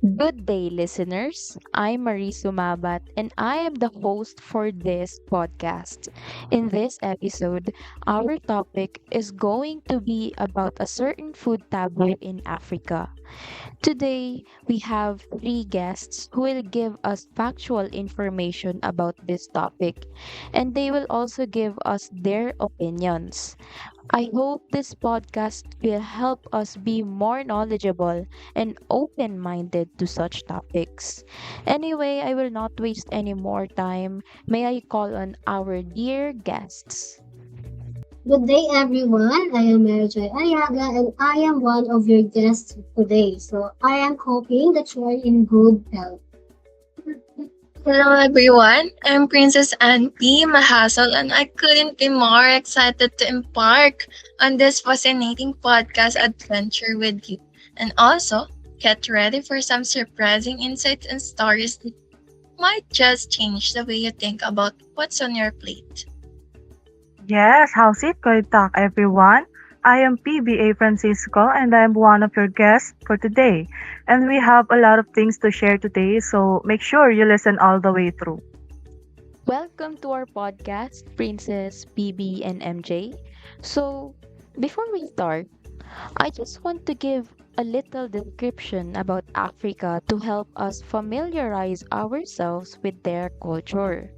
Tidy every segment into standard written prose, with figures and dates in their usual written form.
Good day, listeners. I'm Marie Sumabat, and I am the host for this podcast. In this episode, our topic is going to be about a certain food taboo in Africa. Today, we have three guests who will give us factual information about this topic, and they will also give us their opinions. I hope this podcast will help us be more knowledgeable and open minded to such topics. Anyway, I will not waste any more time. May I call on our dear guests? Good day, everyone. I am Mary Joy Ayaga, and I am one of your guests today. So I am hoping that you are in good health. Hello everyone, I'm Princess Anne P. Mahasol and I couldn't be more excited to embark on this fascinating podcast adventure with you. And also, get ready for some surprising insights and stories that might just change the way you think about what's on your plate. Yes, how's it going, talk everyone? I am PBA Francisco and I'm one of your guests for today. And we have a lot of things to share today, so make sure you listen all the way through. Welcome to our podcast, Princess, PB, and MJ. So, before we start, I just want to give a little description about Africa to help us familiarize ourselves with their culture.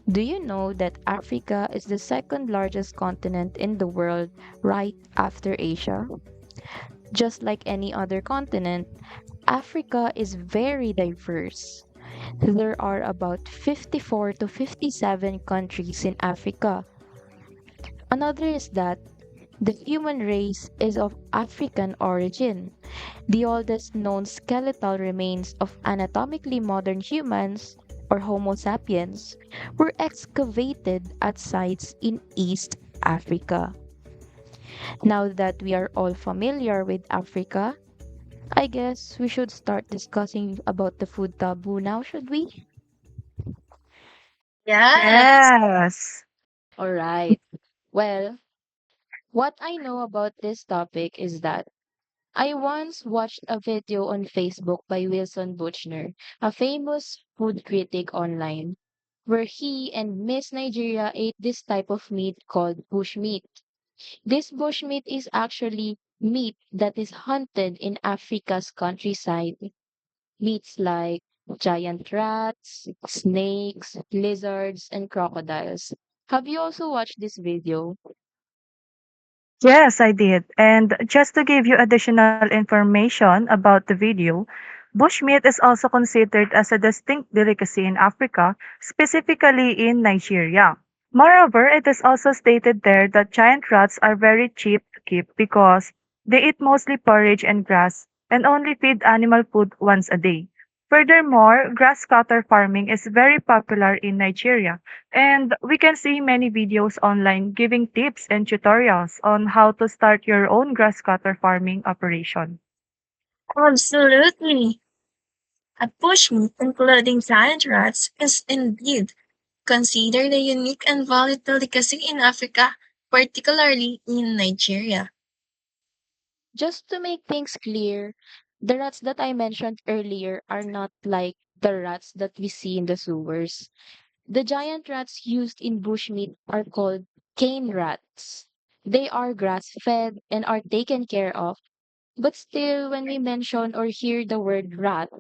Do you know that Africa is the second largest continent in the world right after Asia? Just like any other continent, Africa is very diverse. There are about 54 to 57 countries in Africa. Another is that the human race is of African origin. The oldest known skeletal remains of anatomically modern humans, or Homo sapiens, were excavated at sites in East Africa. Now that we are all familiar with Africa, I guess we should start discussing about the food taboo now, should we? Yes! Yes. All right. Well, what I know about this topic is that I once watched a video on Facebook by Wilson Buchner, a famous food critic online, where he and Miss Nigeria ate this type of meat called bushmeat. This bushmeat is actually meat that is hunted in Africa's countryside. Meats like giant rats, snakes, lizards, and crocodiles. Have you also watched this video? Yes, I did. And just to give you additional information about the video, bushmeat is also considered as a distinct delicacy in Africa, specifically in Nigeria. Moreover, it is also stated there that giant rats are very cheap to keep because they eat mostly porridge and grass and only feed animal food once a day. Furthermore, grass cutter farming is very popular in Nigeria, and we can see many videos online giving tips and tutorials on how to start your own grass cutter farming operation. Absolutely! A bushmeat including giant rats is indeed considered a unique and valued delicacy in Africa, particularly in Nigeria. Just to make things clear, the rats that I mentioned earlier are not like the rats that we see in the sewers. The giant rats used in bushmeat are called cane rats. They are grass fed and are taken care of. But still, when we mention or hear the word rat,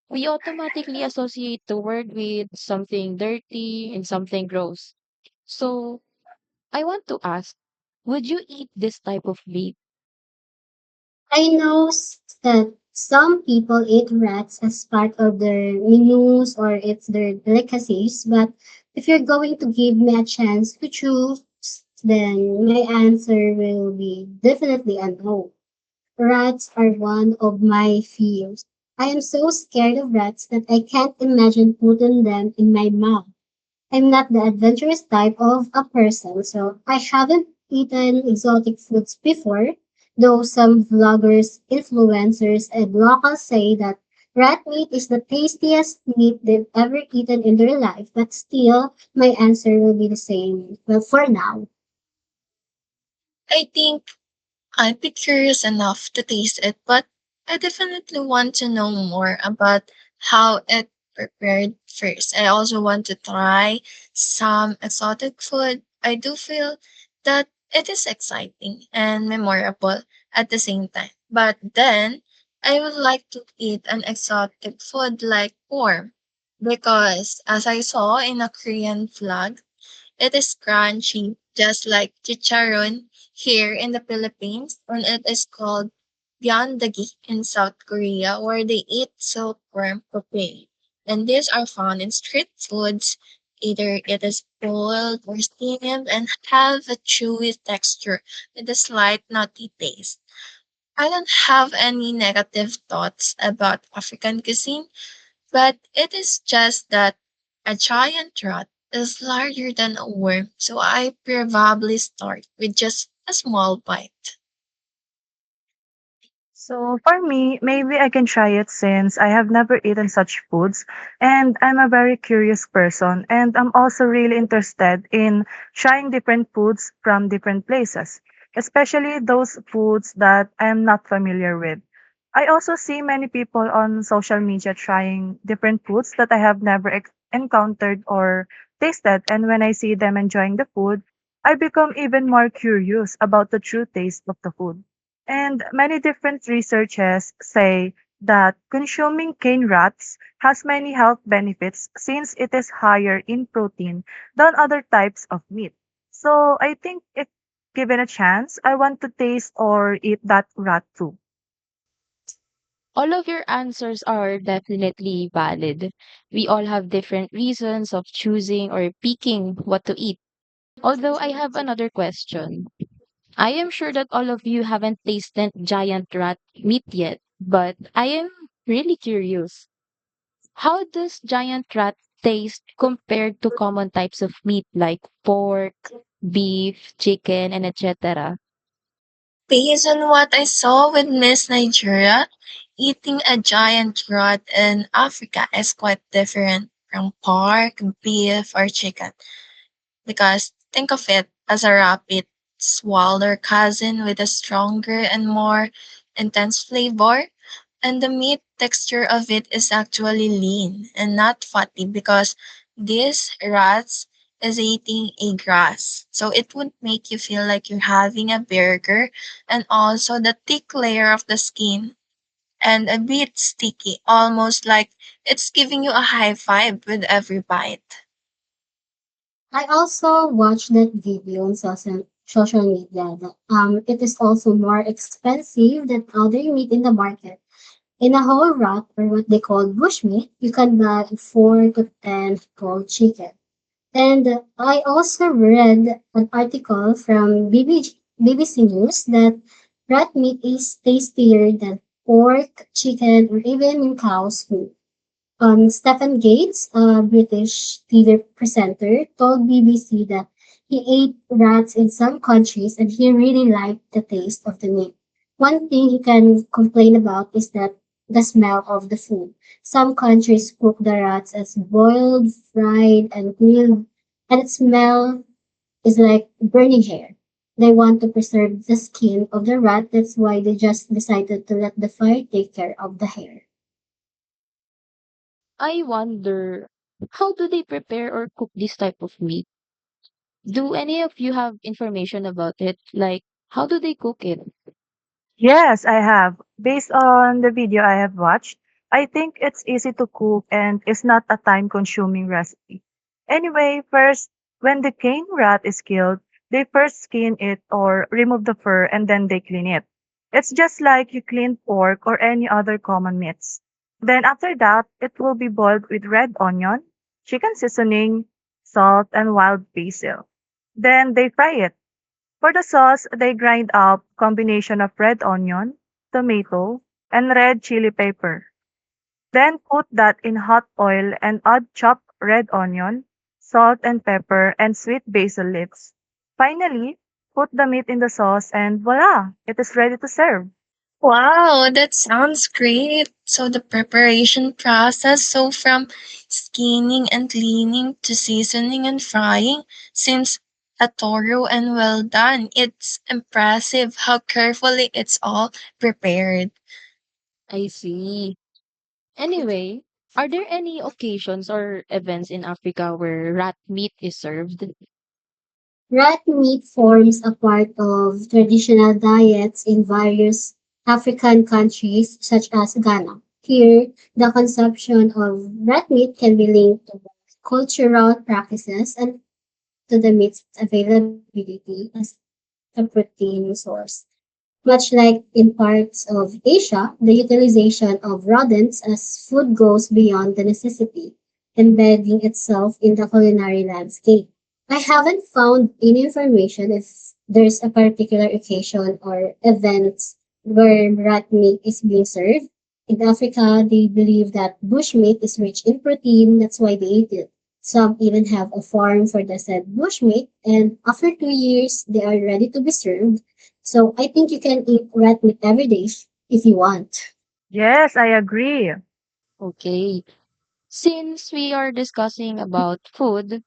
we automatically associate the word with something dirty and something gross. So, I want to ask, would you eat this type of meat? I know that some people eat rats as part of their menus or it's their delicacies, but if you're going to give me a chance to choose, then my answer will be definitely a no. Rats are one of my fears. I am so scared of rats that I can't imagine putting them in my mouth. I'm not the adventurous type of a person, so I haven't eaten exotic foods before, though some vloggers, influencers, and locals say that rat meat is the tastiest meat they've ever eaten in their life, but still, my answer will be the same. Well, for now. I think I'd be curious enough to taste it, but I definitely want to know more about how it prepared first. I also want to try some exotic food. I do feel that it is exciting and memorable at the same time. But then I would like to eat an exotic food like pork because as I saw in a Korean vlog, it is crunchy just like chicharon here in the Philippines, and it is called Byandagi in South Korea, where they eat silkworm pupae. And these are found in street foods. Either it is boiled or steamed and have a chewy texture with a slight nutty taste. I don't have any negative thoughts about African cuisine, but it is just that a giant rat is larger than a worm, so I probably start with just a small bite. So for me, maybe I can try it since I have never eaten such foods and I'm a very curious person and I'm also really interested in trying different foods from different places, especially those foods that I am not familiar with. I also see many people on social media trying different foods that I have never encountered or tasted, and when I see them enjoying the food, I become even more curious about the true taste of the food. And many different researchers say that consuming cane rats has many health benefits since it is higher in protein than other types of meat. So I think if given a chance, I want to taste or eat that rat too. All of your answers are definitely valid. We all have different reasons of choosing or picking what to eat. Although I have another question. I am sure that all of you haven't tasted giant rat meat yet, but I am really curious. How does giant rat taste compared to common types of meat like pork, beef, chicken, and etc.? Based on what I saw with Miss Nigeria, eating a giant rat in Africa is quite different from pork, beef, or chicken. Because think of it as a rapid smaller cousin with a stronger and more intense flavor. And the meat texture of it is actually lean and not fatty because this rats is eating a grass. So it would make you feel like you're having a burger, and also the thick layer of the skin and a bit sticky, almost like it's giving you a high five with every bite. I also watched that video on social media that it is also more expensive than other meat in the market. In a whole rack or what they call bushmeat, you can buy 4 to 10 whole chicken. And I also read an article from BBC News that rat meat is tastier than pork, chicken, or even cow's food. Stephen Gates, a British TV presenter, told BBC that he ate rats in some countries and he really liked the taste of the meat. One thing he can complain about is that the smell of the food. Some countries cook the rats as boiled, fried, and grilled, and its smell is like burning hair. They want to preserve the skin of the rat, that's why they just decided to let the fire take care of the hair. I wonder, how do they prepare or cook this type of meat? Do any of you have information about it? Like, how do they cook it? Yes, I have. Based on the video I have watched, I think it's easy to cook and is not a time consuming recipe. Anyway, first, when the cane rat is killed, they first skin it or remove the fur and then they clean it. It's just like you clean pork or any other common meats. Then after that, it will be boiled with red onion, chicken seasoning, salt, and wild basil. Then they fry it. For the sauce, they grind up combination of red onion, tomato, and red chili pepper. Then put that in hot oil and add chopped red onion, salt and pepper, and sweet basil leaves. Finally, put the meat in the sauce and voila, it is ready to serve. Wow, that sounds great. So the preparation process, so from skinning and cleaning to seasoning and frying, seems a thorough and well done. It's impressive how carefully it's all prepared. I see. Anyway, are there any occasions or events in Africa where rat meat is served? Rat meat forms a part of traditional diets in various African countries, such as Ghana. Here, the consumption of rat meat can be linked to cultural practices and to the meat's availability as a protein source. Much like in parts of Asia, the utilization of rodents as food goes beyond the necessity, embedding itself in the culinary landscape. I haven't found any information if there's a particular occasion or event where rat meat is being served. In Africa, they believe that bushmeat is rich in protein, that's why they eat it. Some even have a farm for the said bushmeat, and after 2 years, they are ready to be served. So I think you can eat rat meat every day if you want. Yes, I agree. Okay. Since we are discussing about food,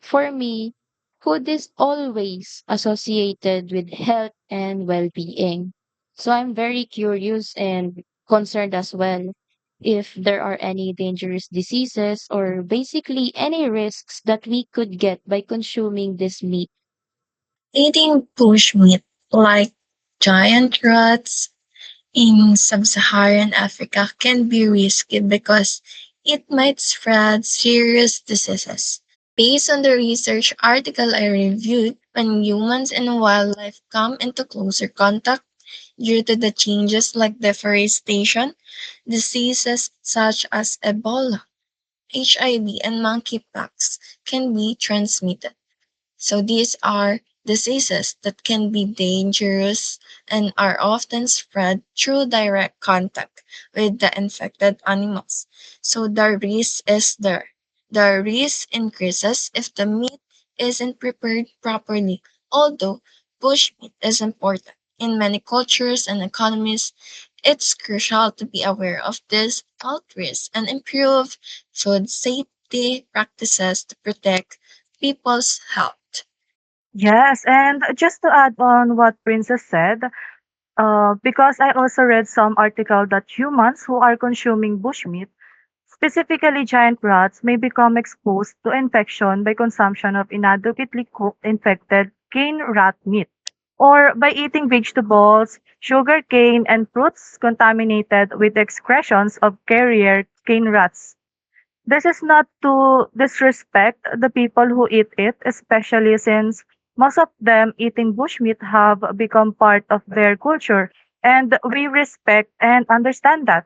for me, food is always associated with health and well-being. So I'm very curious and concerned as well if there are any dangerous diseases or basically any risks that we could get by consuming this meat. Eating bushmeat like giant rats in sub-Saharan Africa can be risky because it might spread serious diseases. Based on the research article I reviewed, when humans and wildlife come into closer contact due to the changes like deforestation, diseases such as Ebola, HIV, and monkeypox can be transmitted. So these are diseases that can be dangerous and are often spread through direct contact with the infected animals. So the risk is there. The risk increases if the meat isn't prepared properly, although bushmeat is important. In many cultures and economies, it's crucial to be aware of this health risk and improve food safety practices to protect people's health. Yes, and just to add on what Princess said, because I also read some article that humans who are consuming bushmeat, specifically giant rats, may become exposed to infection by consumption of inadequately cooked infected cane rat meat, or by eating vegetables, sugar cane, and fruits contaminated with excretions of carrier cane rats. This is not to disrespect the people who eat it, especially since most of them eating bushmeat have become part of their culture, and we respect and understand that.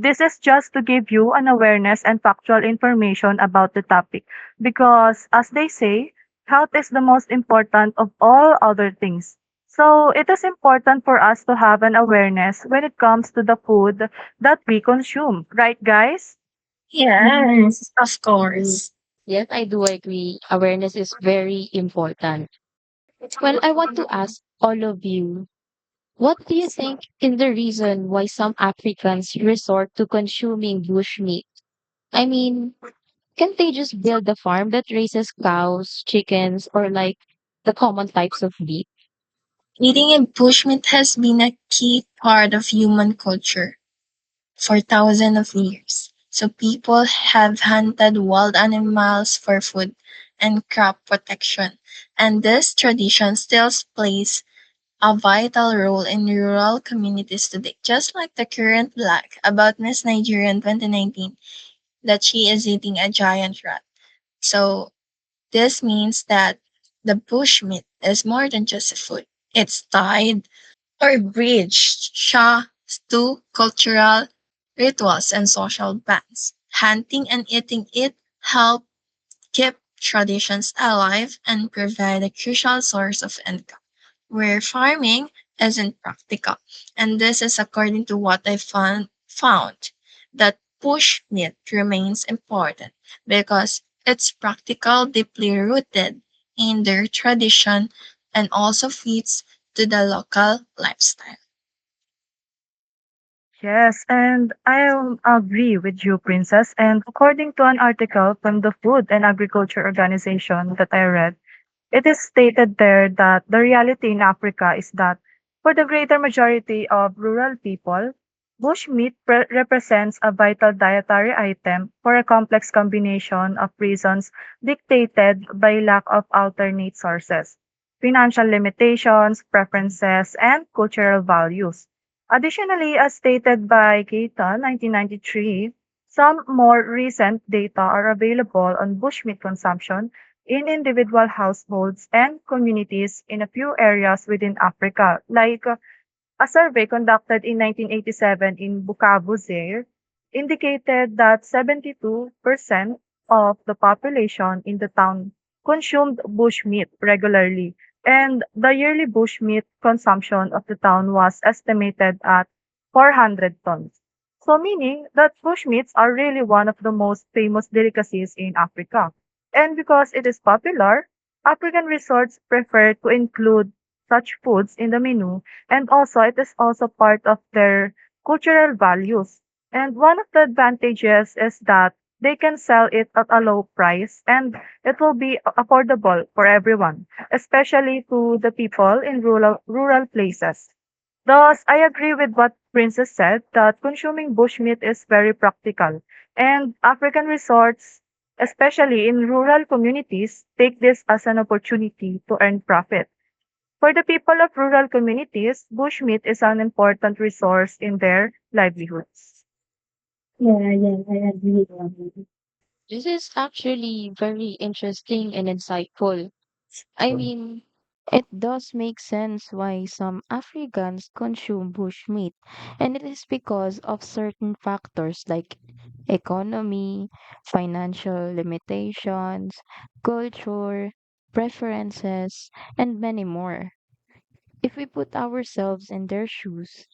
This is just to give you an awareness and factual information about the topic because, as they say, health is the most important of all other things. So, it is important for us to have an awareness when it comes to the food that we consume, right, guys? Yes, Yes. of Mm. course. Yes, I do agree. Awareness is very important. Well, I want to ask all of you, what do you think is the reason why some Africans resort to consuming bushmeat? I mean, can't they just build a farm that raises cows, chickens, or like the common types of beef? Eating in bushmeat has been a key part of human culture for thousands of years. So people have hunted wild animals for food and crop protection. And this tradition still plays a vital role in rural communities today. Just like the current blog about Miss Nigeria in 2019 that she is eating a giant rat. So this means that the bushmeat is more than just a food. It's tied or bridged to cultural rituals and social bands. Hunting and eating it help keep traditions alive and provide a crucial source of income where farming isn't practical. And this is according to what I found that bush meat remains important because it's practical, deeply rooted in their tradition, and also fits to the local lifestyle. Yes, and I agree with you, Princess. And according to an article from the Food and Agriculture Organization that I read, it is stated there that the reality in Africa is that for the greater majority of rural people, Bushmeat represents a vital dietary item for a complex combination of reasons dictated by lack of alternate sources, financial limitations, preferences, and cultural values. Additionally, as stated by Keita, 1993, some more recent data are available on bushmeat consumption in individual households and communities in a few areas within Africa, like a survey conducted in 1987 in Bukavu, Zaire, indicated that 72% of the population in the town consumed bushmeat regularly, and the yearly bushmeat consumption of the town was estimated at 400 tons. So meaning that bushmeats are really one of the most famous delicacies in Africa. And because it is popular, African resorts prefer to include such foods in the menu, and also it is also part of their cultural values. And one of the advantages is that they can sell it at a low price and it will be affordable for everyone, especially to the people in rural places. Thus, I agree with what Princess said that consuming bushmeat is very practical, and African resorts, especially in rural communities, take this as an opportunity to earn profit. For the people of rural communities, bushmeat is an important resource in their livelihoods. Yeah, yeah, I agree. Robin. This is actually very interesting and insightful. I mean, it does make sense why some Africans consume bushmeat, and it is because of certain factors like economy, financial limitations, culture, preferences, and many more. If we put ourselves in their shoes,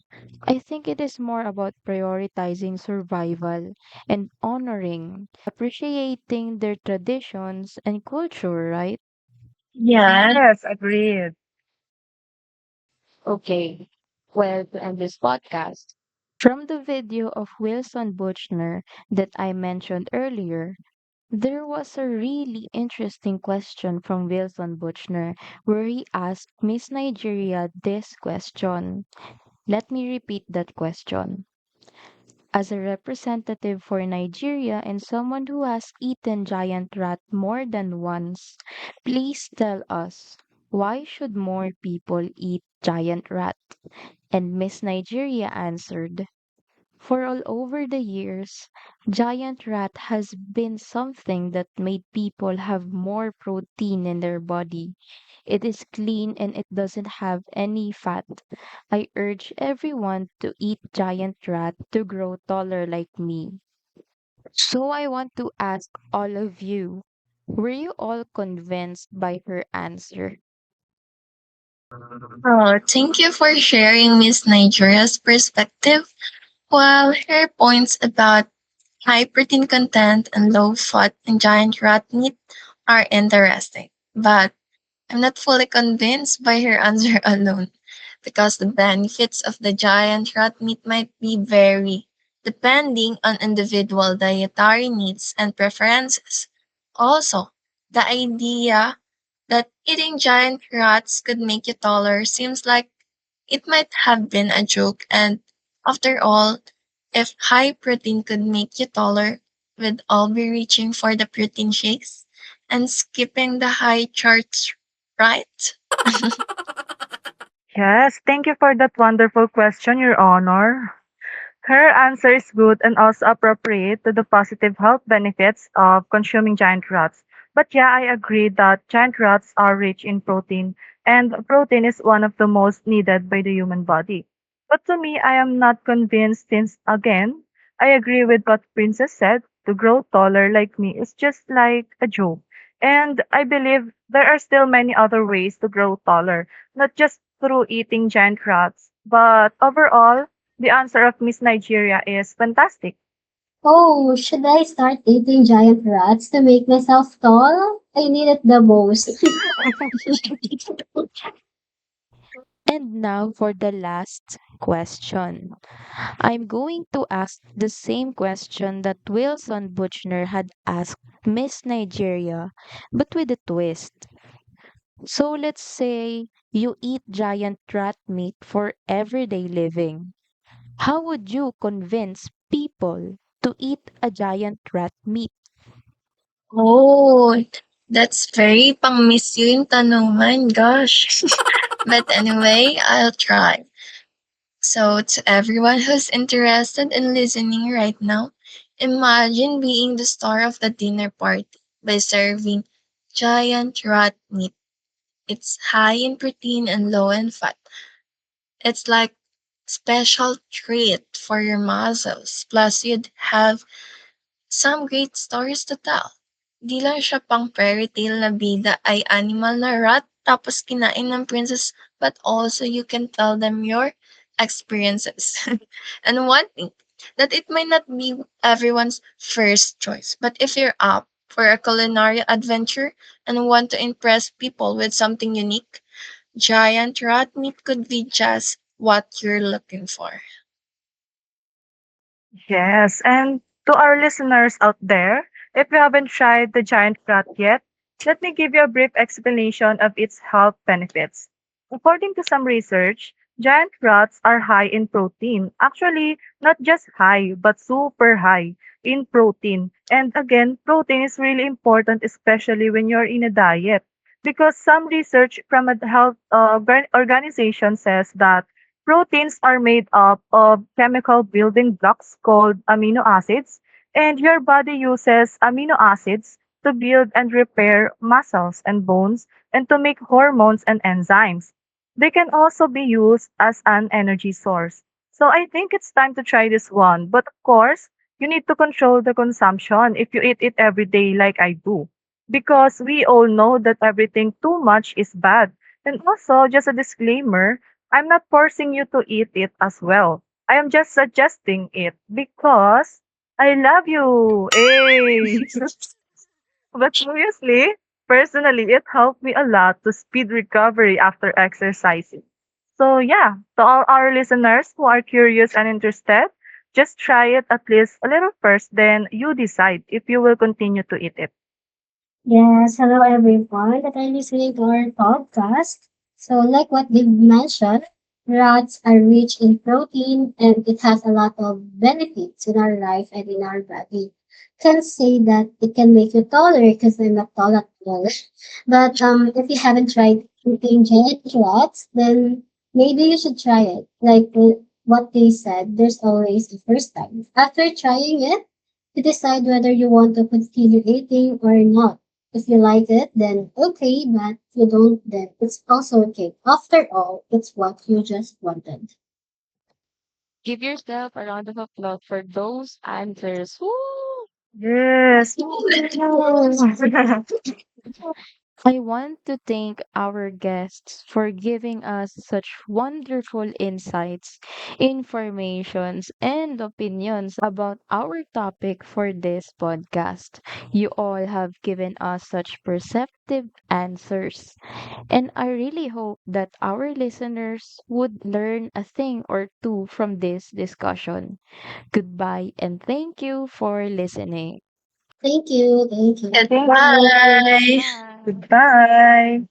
I think it is more about prioritizing survival and honoring, appreciating their traditions and culture, right? Yeah. Yes, agreed. Okay, well, to end this podcast, from the video of Wilson Buchner that I mentioned earlier, there was a really interesting question from Wilson Buchner where he asked Miss Nigeria this question. Let me repeat that question. As a representative for Nigeria and someone who has eaten giant rat more than once, please tell us, why should more people eat giant rat? And Miss Nigeria answered, for all over the years, giant rat has been something that made people have more protein in their body. It is clean and it doesn't have any fat. I urge everyone to eat giant rat to grow taller like me. So I want to ask all of you, were you all convinced by her answer? Oh, thank you for sharing Miss Nigeria's perspective. While her points about high protein content and low fat in giant rat meat are interesting, but I'm not fully convinced by her answer alone because the benefits of the giant rat meat might be vary depending on individual dietary needs and preferences. Also, the idea that eating giant rats could make you taller seems like it might have been a joke, and after all, if high protein could make you taller, we'd all be reaching for the protein shakes and skipping the high charts, right? Yes, thank you for that wonderful question, Your Honor. Her answer is good and also appropriate to the positive health benefits of consuming giant rats. But yeah, I agree that giant rats are rich in protein, and protein is one of the most needed by the human body. But to me, I am not convinced since, again, I agree with what Princess said. To grow taller like me is just like a joke. And I believe there are still many other ways to grow taller, not just through eating giant rats. But overall, the answer of Miss Nigeria is fantastic. Oh, should I start eating giant rats to make myself tall? I need it the most. And now for the last question. I'm going to ask the same question that Wilson Buchner had asked Miss Nigeria, but with a twist. So let's say you eat giant rat meat for everyday living. How would you convince people to eat a giant rat meat? Oh, that's very pang Miss you yung tanungan, gosh. But anyway, I'll try. So, to everyone who's interested in listening right now, imagine being the star of the dinner party by serving giant rat meat. It's high in protein and low in fat. It's like special treat for your muscles. Plus, you'd have some great stories to tell. Di lang siya pang fairy tale na bida ay animal na rat tapos kinain ng princess, but also you can tell them your experiences. And one thing, that it might not be everyone's first choice, but if you're up for a culinary adventure and want to impress people with something unique, giant rat meat could be just what you're looking for. Yes, and to our listeners out there, if you haven't tried the giant rat yet, let me give you a brief explanation of its health benefits. According to some research, giant rats are high in protein. Actually, not just high, but super high in protein. And again, protein is really important, especially when you're in a diet. Because some research from a health organization says that proteins are made up of chemical building blocks called amino acids, and your body uses amino acids to build and repair muscles and bones and to make hormones and enzymes. They can also be used as an energy source. So I think it's time to try this one. But of course, you need to control the consumption if you eat it every day like I do. Because we all know that everything too much is bad. And also, just a disclaimer, I'm not forcing you to eat it as well. I am just suggesting it because I love you. Hey. But seriously, personally, it helped me a lot to speed recovery after exercising. So yeah, to all our listeners who are curious and interested, just try it at least a little first, then you decide if you will continue to eat it. Yes, hello everyone that are listening to our podcast. So, like what they mentioned, rats are rich in protein and it has a lot of benefits in our life and in our body. Can say that it can make you taller because I'm not tall at all. But if you haven't tried eating giant rats, then maybe you should try it. Like what they said, there's always a first time. After trying it, you decide whether you want to continue eating or not. If you like it, then okay, but if you don't, then it's also okay. After all, it's what you just wanted. Give yourself a round of applause for those answers. Woo! Yes. I want to thank our guests for giving us such wonderful insights, informations, and opinions about our topic for this podcast. You all have given us such perceptive answers, and I really hope that our listeners would learn a thing or two from this discussion. Goodbye, and thank you for listening. Thank you. Thank you. Thank you. Goodbye. Bye. Goodbye.